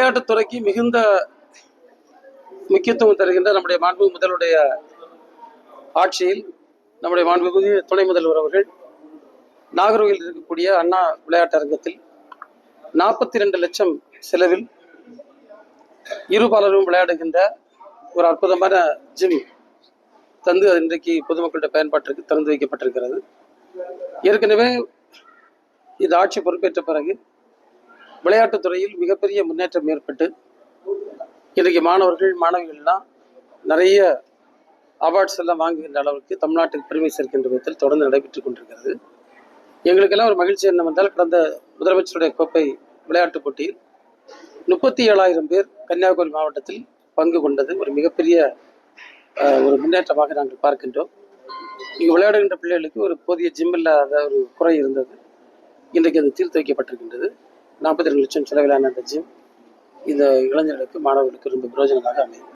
விளையாட்டுத்துறைக்கு மிகுந்த முக்கியத்துவம் தருகின்ற நம்முடைய மாண்புமிகு முதல்வருடைய ஆட்சியில் நம்முடைய மாண்புமிகு துணை முதல்வர் அவர்கள் நாகர்கோவில் இருக்கக்கூடிய அண்ணா விளையாட்டு அரங்கத்தில் 42 லட்சம் செலவில் இருபாலரும் விளையாடுகின்ற ஒரு அற்புதமான ஜிம் தந்து இன்றைக்கு பொதுமக்களுடைய பயன்பாட்டிற்கு திறந்து வைக்கப்பட்டிருக்கிறது. ஏற்கனவே இந்த ஆட்சி பொறுப்பேற்ற பிறகு விளையாட்டுத்துறையில் மிகப்பெரிய முன்னேற்றம் ஏற்பட்டு இன்றைக்கு மாணவர்கள் மாணவிகள்லாம் நிறைய அவார்ட்ஸ் எல்லாம் வாங்குகின்ற அளவுக்கு தமிழ்நாட்டுக்கு பெருமை சேர்க்கின்ற விதத்தில் தொடர்ந்து நடைபெற்றுக் கொண்டிருக்கிறது. எங்களுக்கெல்லாம் ஒரு மகிழ்ச்சி என்னவென்றால், கடந்த முதலமைச்சருடைய கோப்பை விளையாட்டுப் போட்டியில் 37,000 பேர் கன்னியாகுமரி மாவட்டத்தில் பங்கு கொண்டது ஒரு மிகப்பெரிய ஒரு முன்னேற்றமாக நாங்கள் பார்க்கின்றோம். இங்கு விளையாடுகின்ற பிள்ளைகளுக்கு ஒரு போதிய ஜிம் இல்லாத ஒரு குறை இருந்தது. இன்றைக்கு அது தீர்த்து வைக்கப்பட்டிருக்கின்றது. 42 லட்சம் செலவிலான அந்த ஜிம் இந்த இளைஞர்களுக்கு மாணவர்களுக்கு ரொம்ப பிரயோஜனமாக அமையும்.